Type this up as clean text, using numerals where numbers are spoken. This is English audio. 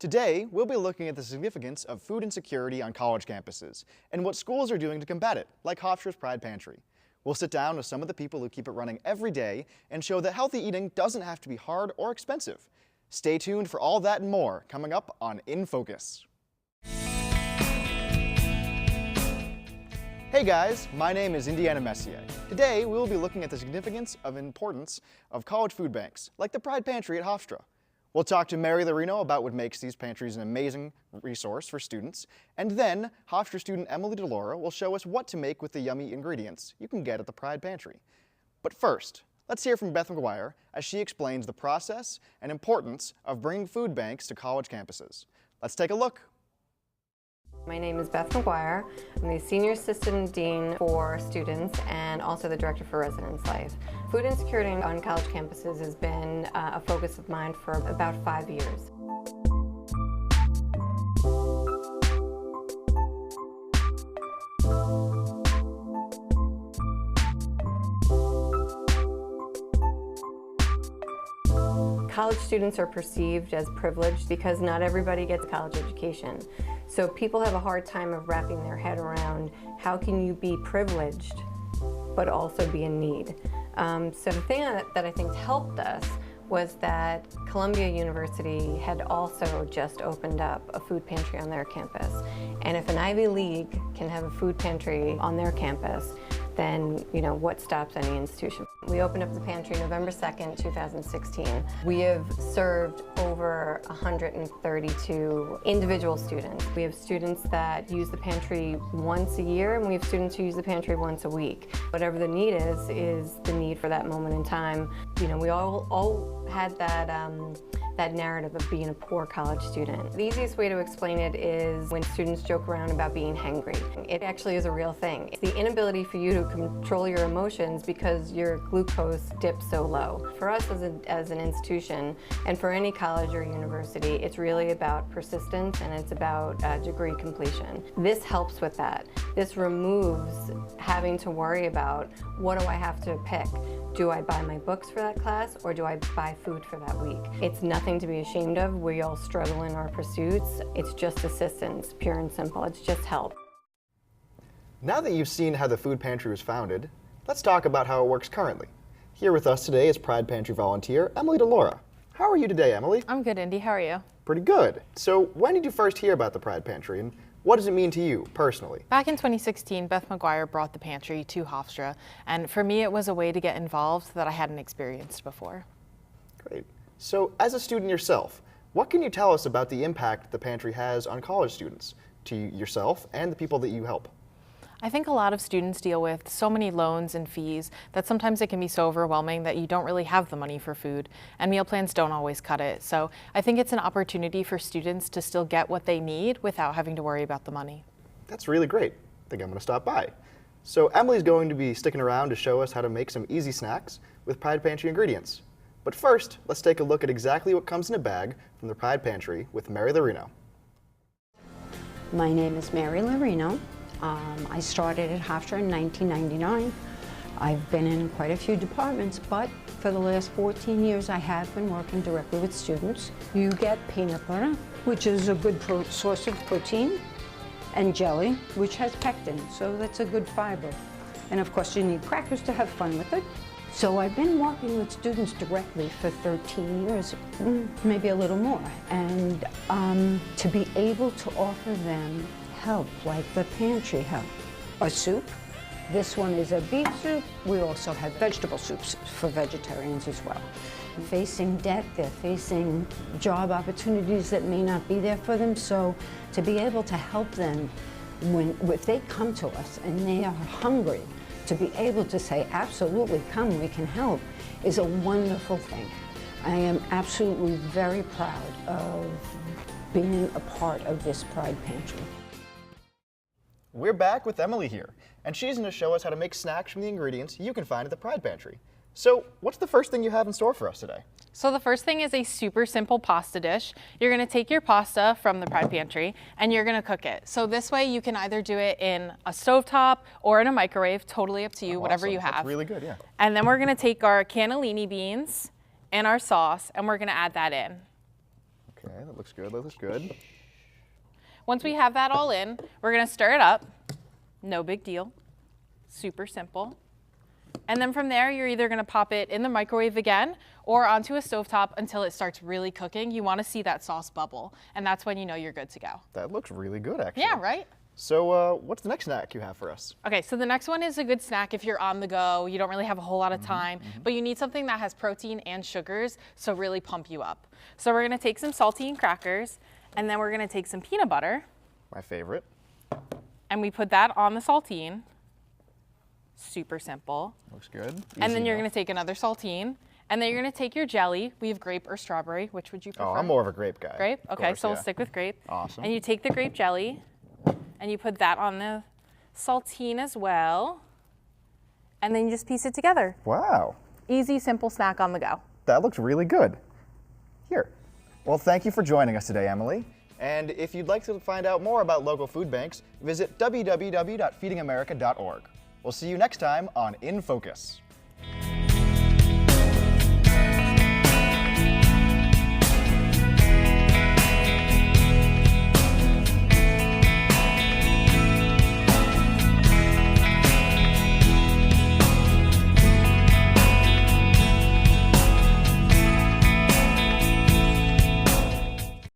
Today, we'll be looking at the significance of food insecurity on college campuses and what schools are doing to combat it, like Hofstra's Pride Pantry. We'll sit down with some of the people who keep it running every day and show that healthy eating doesn't have to be hard or expensive. Stay tuned for all that and more coming up on In Focus. Hey guys, my name is Indiana Messier. Today, we will be looking at the significance of importance of college food banks, like the Pride Pantry at Hofstra. We'll talk to Mary Larino about what makes these pantries an amazing resource for students, and then Hofstra student Emily DeLaura will show us what to make with the yummy ingredients you can get at the Pride Pantry. But first, let's hear from Beth McGuire as she explains the process and importance of bringing food banks to college campuses. Let's take a look. My name is Beth McGuire. I'm the Senior Assistant Dean for Students and also the Director for Residence Life. Food insecurity on college campuses has been a focus of mine for about 5 years. College students are perceived as privileged because not everybody gets a college education. So people have a hard time of wrapping their head around how can you be privileged but also be in need. So the thing that I think helped us was that Columbia University had also just opened up a food pantry on their campus. And if an Ivy League can have a food pantry on their campus, then, what stops any institution? We opened up the pantry November 2nd, 2016. We have served over 132 individual students. We have students that use the pantry once a year, and we have students who use the pantry once a week. Whatever the need is the need for that moment in time. We all had that narrative of being a poor college student. The easiest way to explain it is when students joke around about being hangry. It actually is a real thing. It's the inability for you to control your emotions because your glucose dips so low. For us as an institution, and for any college or university, it's really about persistence and it's about degree completion. This helps with that. This removes having to worry about, what do I have to pick? Do I buy my books for that class or do I buy food for that week? It's nothing to be ashamed of. We all struggle in our pursuits. It's just assistance, pure and simple. It's just help. Now that you've seen how the food pantry was founded, let's talk about how it works currently. Here with us today is Pride Pantry volunteer Emily DeLaura. How are you today, Emily? I'm good, Indy. How are you? Pretty good. So when did you first hear about the Pride Pantry, and what does it mean to you personally? Back in 2016, Beth McGuire brought the pantry to Hofstra, and for me it was a way to get involved that I hadn't experienced before. Great. So as a student yourself, what can you tell us about the impact the pantry has on college students, to yourself and the people that you help? I think a lot of students deal with so many loans and fees that sometimes it can be so overwhelming that you don't really have the money for food, and meal plans don't always cut it. So I think it's an opportunity for students to still get what they need without having to worry about the money. That's really great. I think I'm going to stop by. So Emily's going to be sticking around to show us how to make some easy snacks with Pride Pantry ingredients. But first, let's take a look at exactly what comes in a bag from the Pride Pantry with Mary Larino. My name is Mary Larino. I started at Hofstra in 1999. I've been in quite a few departments, but for the last 14 years I have been working directly with students. You get peanut butter, which is a good source of protein, and jelly, which has pectin, so that's a good fiber. And of course you need crackers to have fun with it. So I've been working with students directly for 13 years, maybe a little more, and to be able to offer them help, like the pantry help. A soup, this one is a beef soup. We also have vegetable soups for vegetarians as well. Facing debt, they're facing job opportunities that may not be there for them, so to be able to help them if they come to us and they are hungry, to be able to say, absolutely, come, we can help, is a wonderful thing. I am absolutely very proud of being a part of this Pride Pantry. We're back with Emily here, and she's going to show us how to make snacks from the ingredients you can find at the Pride Pantry. So what's the first thing you have in store for us today? So the first thing is a super simple pasta dish. You're going to take your pasta from the Pride Pantry and you're going to cook it. So this way you can either do it in a stovetop or in a microwave, totally up to you, whatever you have. That's really good, yeah. And then we're going to take our cannellini beans and our sauce and we're going to add that in. Okay, that looks good, that looks good. Once we have that all in, we're gonna stir it up. No big deal, super simple. And then from there, you're either gonna pop it in the microwave again or onto a stovetop until it starts really cooking. You wanna see that sauce bubble, and that's when you know you're good to go. That looks really good, actually. Yeah, right? So what's the next snack you have for us? Okay, so the next one is a good snack if you're on the go, you don't really have a whole lot of time, but you need something that has protein and sugars, so really pump you up. So we're gonna take some saltine crackers, and then we're gonna take some peanut butter, My favorite. and we put that on the saltine. Super simple. Looks good. And then Easy you're enough. gonna take another saltine, and then you're gonna take your jelly. We have grape or strawberry. Which would you prefer? Oh, I'm more of a grape guy. Grape? Of Okay, course, so yeah. we'll stick with grape. Awesome. And you take the grape jelly, and you put that on the saltine as well, and then you just piece it together. Wow, Easy, simple snack on the go. that looks really good. Here. Well, thank you for joining us today, Emily. And if you'd like to find out more about local food banks, visit www.feedingamerica.org. We'll see you next time on In Focus.